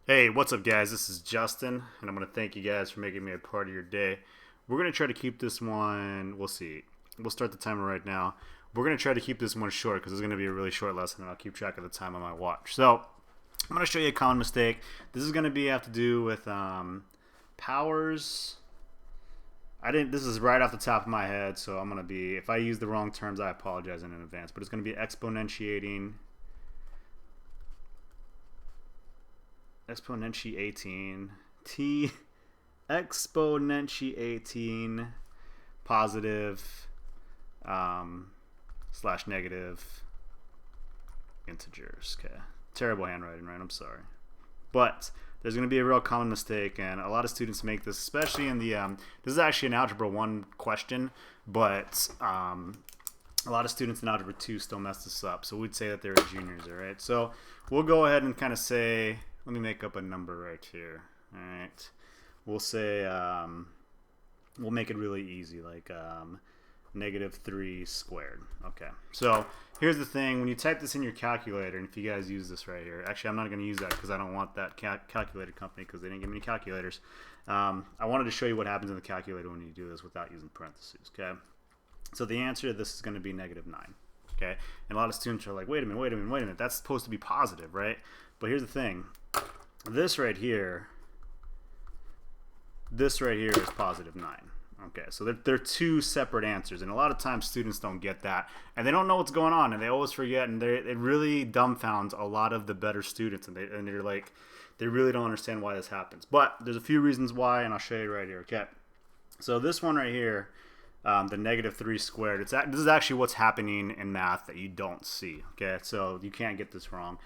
Hey, what's up, guys? This is Justin, and I'm going to thank you guys for making me a part of your day. We're going to try to keep this one, we'll see. We'll start the timer right now. We're going to try to keep this one short because it's going to be a really short lesson, and I'll keep track of the time on my watch. So, I'm going to show you a common mistake. This is going to have to do with powers. This is right off the top of my head, so I'm going to be, if I use the wrong terms, I apologize in advance, but it's going to be exponentiating exponentiating positive slash negative integers. Okay, terrible handwriting, right? I'm sorry, but there's going to be a real common mistake, and a lot of students make this, especially in the this is actually an algebra 1 question, but a lot of students in algebra 2 still mess this up, so we'd say that they're juniors. All right, so we'll go ahead and kind of say, let me make up a number right here. All right, we'll say we'll make it really easy, like -3 squared. Okay, so here's the thing: when you type this in your calculator, and if you guys use this right here, actually I'm not going to use that because I don't want that calculator company because they didn't give me any calculators. I wanted to show you what happens in the calculator when you do this without using parentheses. Okay, so the answer to this is going to be -9. Okay, and a lot of students are like, wait a minute, that's supposed to be positive, right? But here's the thing: this right here is +9. Okay, so they're two separate answers, and a lot of times students don't get that, and they don't know what's going on, and they always forget, and it really dumbfounds a lot of the better students, and they're like, they really don't understand why this happens. But there's a few reasons why, and I'll show you right here. Okay, so this one right here, the -3 squared, this is actually what's happening in math that you don't see. Okay, so you can't get this wrong.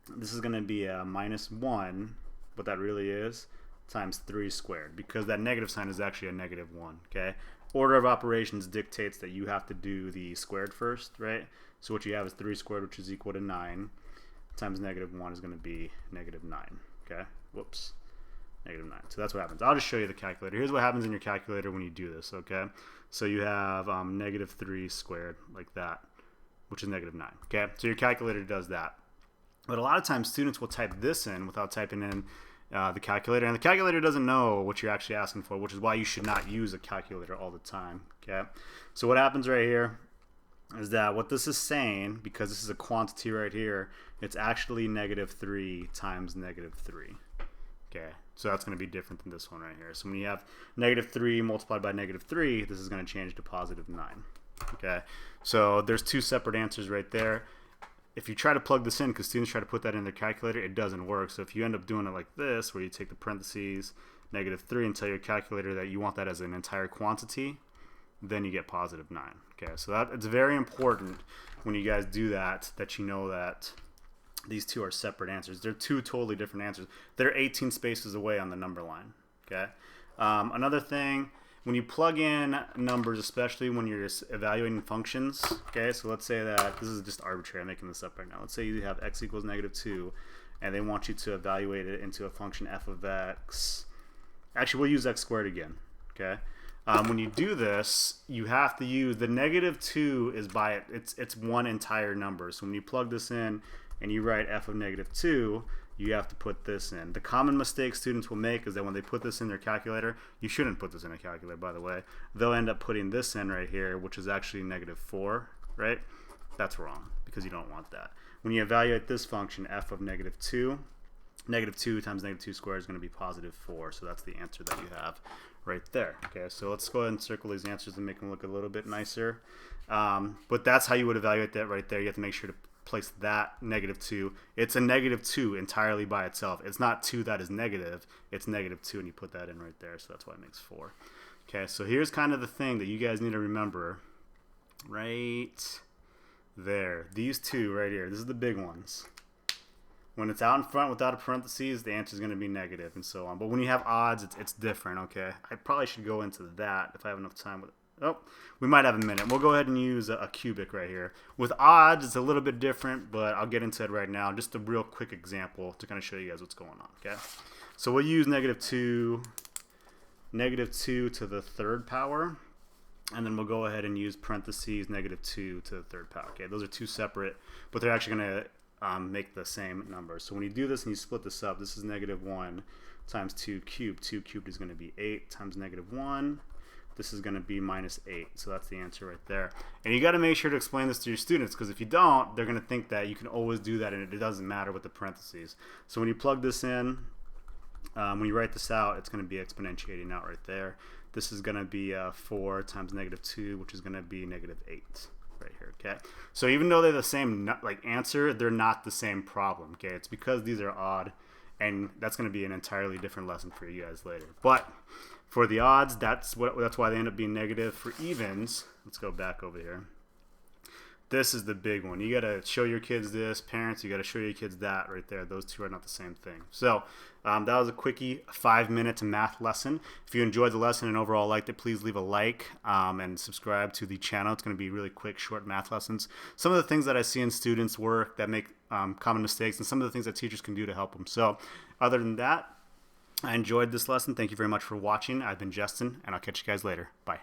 This is going to be a -1, what that really is, times 3 squared, because that negative sign is actually a -1. Okay, order of operations dictates that you have to do the squared first, right? So what you have is 3 squared, which is equal to 9, times -1 is going to be -9. Okay, whoops, -9. So that's what happens. I'll just show you the calculator. Here's what happens in your calculator when you do this. Okay, so you have -3 squared, like that, which is -9. Okay, so your calculator does that. But a lot of times students will type this in without typing in the calculator, and the calculator doesn't know what you're actually asking for, which is why you should not use a calculator all the time. Okay, so what happens right here is that what this is saying, because this is a quantity right here, it's actually -3 times -3. Okay, so that's going to be different than this one right here. So when you have -3 multiplied by -3, this is going to change to +9. Okay, so there's two separate answers right there. If you try to plug this in, because students try to put that in their calculator, it doesn't work. So if you end up doing it like this, where you take the parentheses, -3, and tell your calculator that you want that as an entire quantity, then you get +9. Okay, so it's very important when you guys do that you know that these two are separate answers. They're two totally different answers. They're 18 spaces away on the number line. Okay, another thing, when you plug in numbers, especially when you're just evaluating functions, okay, so let's say that this is just arbitrary, I'm making this up right now. Let's say you have x equals -2, and they want you to evaluate it into a function f of x. Actually, we'll use x squared again. Okay, when you do this, you have to use the -2 is by it's one entire number. So when you plug this in and you write f of -2, you have to put this in. The common mistake students will make is that when they put this in their calculator, you shouldn't put this in a calculator, by the way, they'll end up putting this in right here, which is actually -4, right? That's wrong, because you don't want that. When you evaluate this function, f of -2, -2 times -2 squared is going to be +4, so that's the answer that you have right there. Okay, so let's go ahead and circle these answers and make them look a little bit nicer. But that's how you would evaluate that right there. You have to make sure to place that -2. It's a -2 entirely by itself. It's not 2 that is negative. It's -2, and you put that in right there. So that's why it makes 4. Okay, so here's kind of the thing that you guys need to remember right there. These two right here. This is the big ones. When it's out in front without a parentheses, the answer is going to be negative and so on. But when you have odds, it's different. Okay, I probably should go into that if I have enough time with it. Oh, we might have a minute. We'll go ahead and use a cubic right here. With odds, it's a little bit different, but I'll get into it right now. Just a real quick example to kind of show you guys what's going on. Okay, so we'll use -2 to the third power, and then we'll go ahead and use parentheses -2 to the third power. Okay, those are two separate, but they're actually going to make the same number. So when you do this and you split this up, this is -1 times 2 cubed. 2 cubed is going to be 8 times -1. This is going to be -8. So that's the answer right there. And you got to make sure to explain this to your students, because if you don't, they're going to think that you can always do that and it doesn't matter with the parentheses. So when you plug this in, when you write this out, it's going to be exponentiating out right there. This is going to be 4 times -2, which is going to be -8 right here. Okay. So even though they're the same answer, they're not the same problem. Okay. It's because these are odd, and that's going to be an entirely different lesson for you guys later. But for the odds, that's why they end up being negative. For evens, let's go back over here. This is the big one. You got to show your kids this. Parents, you got to show your kids that right there. Those two are not the same thing. So that was a quickie 5-minute math lesson. If you enjoyed the lesson and overall liked it, please leave a like and subscribe to the channel. It's going to be really quick, short math lessons. Some of the things that I see in students' work that make common mistakes, and some of the things that teachers can do to help them. So other than that, I enjoyed this lesson. Thank you very much for watching. I've been Justin, and I'll catch you guys later. Bye.